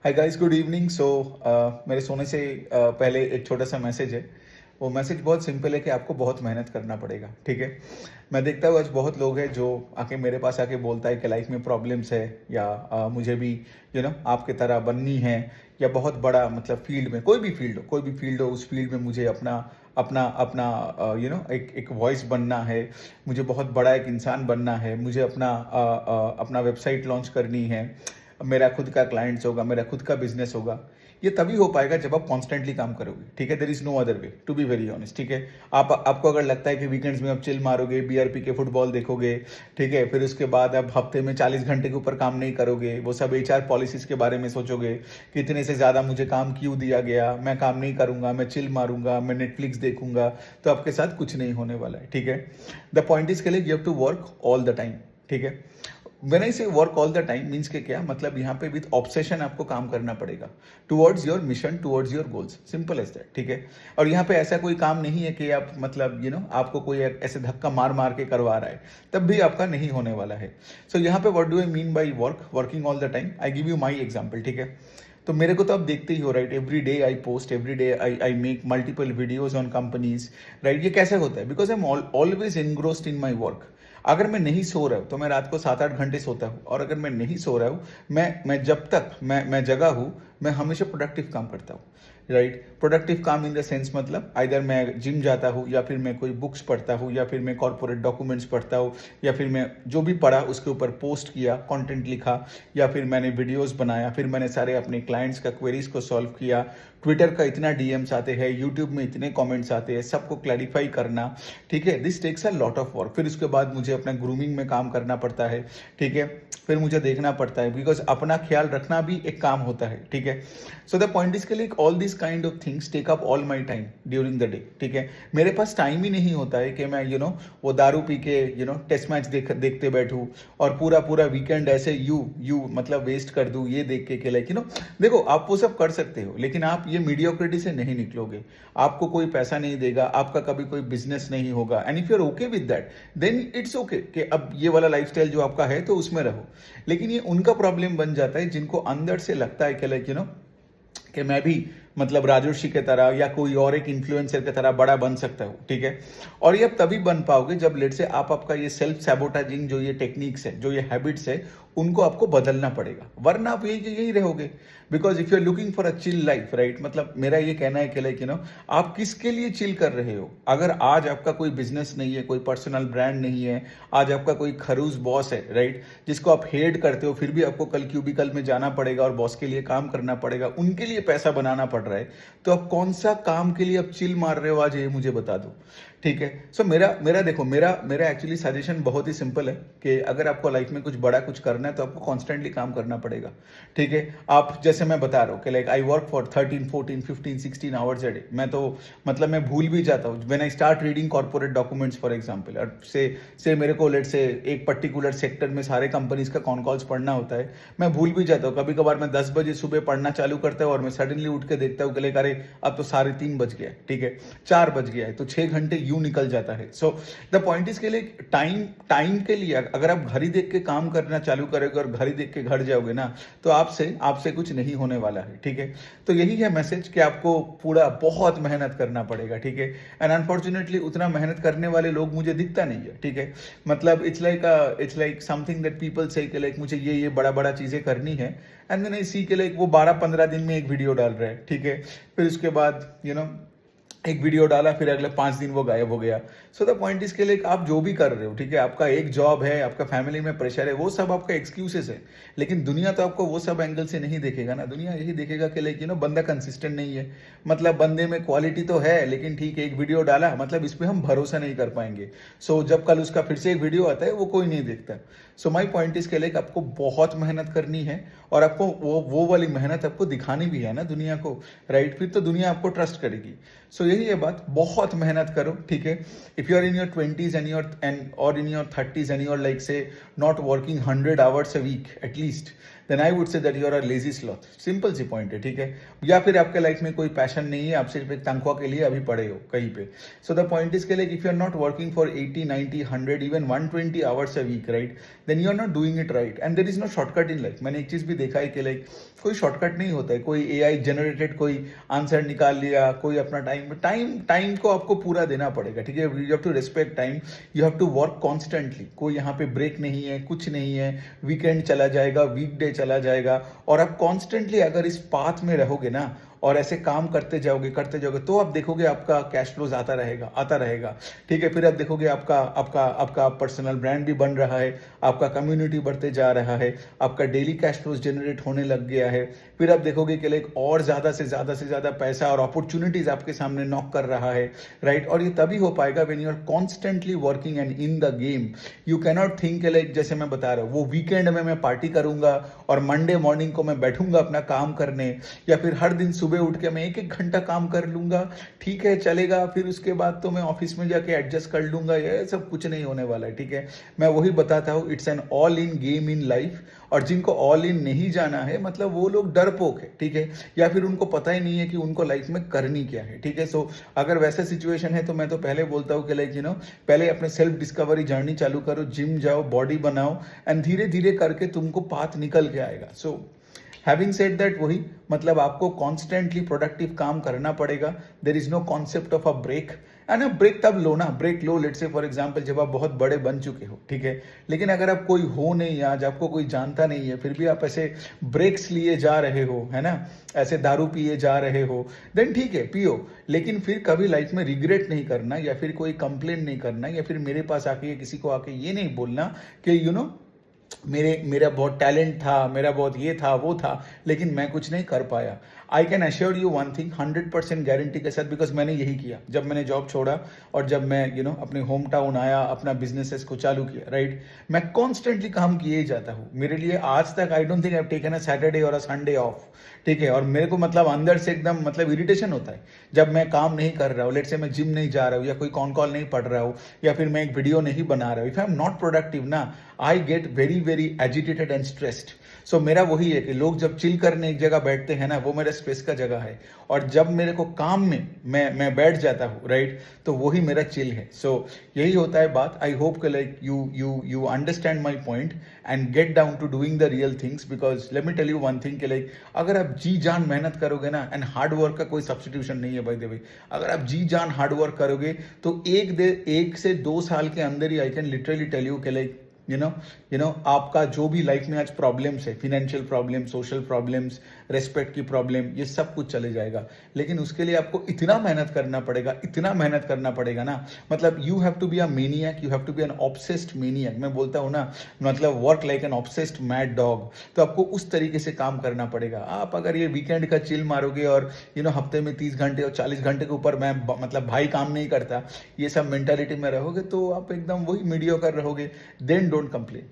Hi guys, good evening. मेरे सोने से पहले एक छोटा सा मैसेज है। वो मैसेज बहुत सिंपल है कि आपको बहुत मेहनत करना पड़ेगा। ठीक है। मैं देखता हूँ आज बहुत लोग हैं जो आके मेरे पास आके बोलता है कि लाइफ में प्रॉब्लम्स है, या मुझे भी आपके तरह बननी है, या बहुत बड़ा मतलब फील्ड में, कोई भी फील्ड हो उस फील्ड में मुझे अपना अपना अपना एक वॉइस बनना है। मुझे बहुत बड़ा एक इंसान बनना है। मुझे अपना वेबसाइट लॉन्च करनी है। मेरा खुद का क्लाइंट्स होगा, मेरा खुद का बिजनेस होगा। ये तभी हो पाएगा जब आप कॉन्स्टेंटली काम करोगे। ठीक है। There is no other way, to be very honest. ठीक है। आपको अगर लगता है कि वीकेंड्स में आप चिल मारोगे, बीआरपी के फुटबॉल देखोगे, ठीक है, फिर उसके बाद आप हफ्ते में 40 घंटे के ऊपर काम नहीं करोगे, वो सब एचआर पॉलिसीज के बारे में सोचोगे कि इतने से ज्यादा मुझे काम क्यों दिया गया, मैं काम नहीं करूंगा, मैं चिल मारूंगा, मैं नेटफ्लिक्स देखूंगा, तो आपके साथ कुछ नहीं होने वाला है। ठीक है। द पॉइंट इज के लिए you have to work all the time. ठीक है। When I say work all the time means के क्या मतलब, यहाँ पे विद ऑब्सेशन आपको काम करना पड़ेगा towards your mission, towards your goals, simple as that. ठीक है। और यहाँ पे ऐसा कोई काम नहीं है कि आप मतलब आपको कोई ऐसे धक्का मार मार के करवा रहा है, तब भी आपका नहीं होने वाला है। सो यहाँ पे what do I mean by working all the time? I give you my example. ठीक है। तो मेरे को तो आप देखते ही हो, right? Every day I post, every day I make multiple videos on companies, right? ये कैसे होता है? Because I am always इनग्रोस्ड in my work. अगर मैं नहीं सो रहा हूँ तो मैं रात को 7-8 घंटे सोता हूँ, और अगर मैं नहीं सो रहा हूँ, मैं जब तक मैं जगा हूँ, मैं हमेशा प्रोडक्टिव काम करता हूँ, राइट? प्रोडक्टिव काम इन द सेंस मतलब आइदर मैं जिम जाता हूँ, या फिर मैं कोई बुक्स पढ़ता हूँ, या फिर मैं कॉर्पोरेट डॉक्यूमेंट्स पढ़ता हूँ, या फिर मैं जो भी पढ़ा उसके ऊपर पोस्ट किया, कंटेंट लिखा, या फिर मैंने वीडियोस बनाया, फिर मैंने सारे अपने क्लाइंट्स का क्वेरीज को सॉल्व किया। ट्विटर का इतना डीएम्स आते हैं, यूट्यूब में इतने कमेंट्स आते हैं, सबको क्लैरिफाई करना। ठीक है। This takes a lot of work. फिर उसके बाद मुझे अपना ग्रूमिंग में काम करना पड़ता है। ठीक है। फिर मुझे देखना पड़ता है, बिकॉज अपना ख्याल रखना भी एक काम होता है। ठीक है। सो द पॉइंट इज के लिए all this kind of things take up all my time during the day. ठीक है। मेरे पास टाइम ही नहीं होता है कि मैं वो दारू पी के टेस्ट मैच देखते बैठूं, और पूरा पूरा वीकेंड ऐसे यू मतलब वेस्ट कर दूं ये देख के लाइक देखो, आप वो सब कर सकते हो, लेकिन आप ये मीडियोक्रिटी से नहीं निकलोगे। आपको कोई पैसा नहीं देगा, आपका कभी कोई बिजनेस नहीं होगा, and if you are okay with that, then it's okay कि अब ये वाला लाइफस्टाइल जो आपका है तो उसमें रहो। लेकिन ये उनका प्रॉब्लम बन जाता है जिनको अंदर से लगता है कि लाइक कि मैं भी मतलब राजर्षि के तरह या कोई और एक इन्फ्लुएंसर के तरह बड़ा बन सकता हूँ। ठीक है। और ये अब तभी बन पाओगे जब लेट से आप आपका ये सेल्फ सैबोटाजिंग जो ये टेक्निक्स है, जो ये हैबिट्स है, उनको आपको बदलना पड़ेगा, वरना आप यही यही रहोगे। Because if you are looking for a chill life, right, मतलब मेरा ये कहना है कि लाइक आप किसके लिए चिल कर रहे हो? अगर आज आपका कोई बिजनेस नहीं है, कोई पर्सनल ब्रांड नहीं है, आज आपका कोई खरूस बॉस है, राइट, जिसको आप हेड करते हो, फिर भी आपको कल क्यूबिकल में जाना पड़ेगा और बॉस के लिए काम करना पड़ेगा, उनके लिए पैसा बनाना पड़ रहा है, तो आप कौन सा काम के लिए आप चिल मार रहे हो आज, ये मुझे बता दो। ठीक है। सो मेरा मेरा देखो, मेरा एक्चुअली सजेशन बहुत ही सिंपल है कि अगर आपको लाइफ में कुछ बड़ा कुछ करना है तो आपको कॉन्स्टेंटली काम करना पड़ेगा। ठीक है। आप जैसे मैं बता रहा हूँ कि like I work for 13, 14, 15, 16 hours a day. मैं तो मतलब मैं भूल भी जाता हूँ when I start reading corporate documents for example, और से मेरे को लेट से एक पर्टिकुलर सेक्टर में सारे कंपनीज का कॉन कॉल्स पढ़ना होता है, मैं भूल भी जाता हूँ। कभी कभार मैं 10 बजे सुबह पढ़ना चालू करता हूँ और मैं सडनली उठ के देखता हूँ कि लाइक अरे अब तो 3:30 बज गया है, ठीक है, 4 बज गया है, तो 6 घंटे यूं निकल जाता है। सो द पॉइंट इज के लिए टाइम के लिए अगर आप घड़ी देख के काम करना चालू करोगे और घड़ी देख के घर जाओगे ना, तो आपसे कुछ नहीं होने वाला है। ठीक है। तो यही है मैसेज कि आपको पूरा बहुत मेहनत करना पड़ेगा। ठीक है। एंड अनफॉर्चुनेटली उतना मेहनत करने वाले लोग मुझे दिखता नहीं है। ठीक है। मतलब it's like something that people से कि लाइक मुझे ये बड़ा बड़ा चीजें करनी है, एंड देन आई सी के लाइक वो 12-15 दिन में एक वीडियो डाल रहे हैं। ठीक है। फिर उसके बाद एक वीडियो डाला, फिर अगले 5 दिन वो गायब हो गया। सो द पॉइंट इसके लिए आप जो भी कर रहे हो, ठीक है, आपका एक जॉब है, आपका फैमिली में प्रेशर है, वो सब आपका एक्सक्यूजेस है, लेकिन दुनिया तो आपको वो सब एंगल से नहीं देखेगा ना। दुनिया यही देखेगा कि लाइक बंदा कंसिस्टेंट नहीं है, मतलब बंदे में क्वालिटी तो है, लेकिन ठीक है एक वीडियो डाला, मतलब इस पर हम भरोसा नहीं कर पाएंगे। सो जब कल उसका फिर से एक वीडियो आता है वो कोई नहीं देखता। सो माई पॉइंट इसके लिए आपको बहुत मेहनत करनी है, और आपको वो वाली मेहनत आपको दिखानी भी है ना दुनिया को, राइट? फिर तो दुनिया आपको ट्रस्ट करेगी। सो यही है बात, बहुत मेहनत करो। ठीक है। If you are in your 20s and or in your 30s and you're like say not working 100 hours a week at least, then I would say that you are a lazy sloth. Simple सी point है, ठीक है। या फिर आपके life में कोई passion नहीं है, आप सिर्फ एक तनख्वाह के लिए अभी पड़े हो कहीं पे। सो द पॉइंट इज के like if you are not working for 80, 90, 100, even 120 hours a week, right, then you are not doing it right and there is no shortcut in life. मैंने एक चीज भी देखा है कि लाइक कोई shortcut नहीं होता है, कोई एआई जनरेटेड कोई आंसर निकाल लिया, कोई अपना टाइम को आपको पूरा देना पड़ेगा, ठीक है। You have to respect time, you have to work constantly. कोई यहाँ पे ब्रेक नहीं है, कुछ नहीं है, वीकेंड चला जाएगा, वीकडे चला जाएगा, और आप कॉन्स्टेंटली अगर इस पाथ में रहोगे ना और ऐसे काम करते जाओगे तो आप देखोगे आपका कैश फ्लोज आता रहेगा, ठीक है। फिर आप देखोगे आपका पर्सनल ब्रांड भी बन रहा है, आपका कम्युनिटी बढ़ते जा रहा है, आपका डेली कैश फ्लोज जनरेट होने लग गया है। फिर आप देखोगे कि लाइक और ज़्यादा से ज़्यादा पैसा और अपॉर्चुनिटीज आपके सामने नॉक कर रहा है, राइट। और ये तभी हो पाएगा when you are constantly working and in the game. You cannot think like जैसे मैं बता रहा हूँ वो वीकेंड में मैं पार्टी करूंगा और मंडे मॉर्निंग को मैं बैठूंगा अपना काम करने, या फिर हर दिन सुबह उठ के मैं 1-1 घंटा काम कर लूंगा, ठीक है, चलेगा, फिर उसके बाद तो मैं ऑफिस में जाके एडजस्ट कर लूंगा। ये सब कुछ नहीं होने वाला है, ठीक है। मैं वही बताता हूँ, it's an all in game in life. और जिनको ऑल इन नहीं जाना है मतलब वो लोग डरपोक है, ठीक है, या फिर उनको पता ही नहीं है कि उनको लाइफ में करनी क्या है, ठीक है। सो अगर वैसा सिचुएशन है तो मैं तो पहले बोलता हूँ कि लाइक पहले अपने सेल्फ डिस्कवरी जर्नी चालू करो, जिम जाओ, बॉडी बनाओ, एंड धीरे धीरे करके तुमको पाथ निकल के आएगा। सो हैविंग सेड दैट, वही मतलब आपको कॉन्स्टेंटली प्रोडक्टिव काम करना पड़ेगा। There is no concept of a break, and break तब लो ना, ब्रेक लो लेट से फॉर एग्जांपल जब आप बहुत बड़े बन चुके हो, ठीक है। लेकिन अगर आप कोई हो नहीं, आज आपको कोई जानता नहीं है, फिर भी आप ऐसे ब्रेक्स लिए जा रहे हो, है ना, ऐसे दारू पिए जा रहे हो, देन ठीक है, पियो, लेकिन फिर कभी लाइफ में रिग्रेट नहीं करना, या फिर कोई कंप्लेन नहीं करना, या फिर मेरे पास आके किसी को आके ये नहीं बोलना कि मेरा बहुत टैलेंट था, मेरा बहुत ये था वो था, लेकिन मैं कुछ नहीं कर पाया। I can assure you one thing 100% guarantee के साथ, बिकॉज मैंने यही किया जब मैंने जॉब छोड़ा और जब मैं अपने होम टाउन आया, अपना बिजनेसेस को चालू किया, राइट। मैं कॉन्स्टेंटली काम किए ही जाता हूँ। मेरे लिए आज तक I don't think I have taken a Saturday और अ संडे ऑफ, ठीक है। और मेरे को मतलब अंदर से एकदम मतलब इरिटेशन होता है जब मैं काम नहीं कर रहा हूँ, लेट से मैं जिम नहीं जा रहा हूँ, या कोई कॉल नहीं पढ़ रहा हूँ, या फिर मैं एक वीडियो नहीं बना रहा हूँ। If I am not productive ना, I get very very agitated and stressed. So मेरा वही है कि लोग जब चिल करने एक जगह बैठते हैं ना, वो मेरा स्ट्रेस का जगह है, और जब मेरे को काम में मैं बैठ जाता हूँ, राइट, तो वही मेरा चिल है। सो यही होता है बात। आई होप कि like you understand my point and get down to doing the real things, because let me tell you one thing कि लाइक अगर आप जी जान मेहनत करोगे ना, एंड हार्ड वर्क का कोई सब्सटीट्यूशन नहीं है बाय द वे, अगर आप जी जान हार्ड वर्क करोगे तो 1 से 2 साल के अंदर ही I can literally tell you कि लाइक आपका जो भी लाइफ में आज प्रॉब्लम्स है, financial problem, social problems, respect की प्रॉब्लम, ये सब कुछ चले जाएगा। लेकिन उसके लिए आपको इतना मेहनत करना पड़ेगा ना, मतलब you have to be a maniac, you have to be an obsessed maniac. मैं बोलता हूँ ना, मतलब work like an obsessed mad dog. तो आपको उस तरीके से काम करना पड़ेगा। आप अगर ये वीकेंड का चिल मारोगे और हफ्ते में 30 घंटे और 40 घंटे के ऊपर मैं मतलब भाई काम नहीं करता, ये सब मेंटालिटी में रहोगे तो आप एकदम वही मीडियोकर रहोगे। Then don't complain.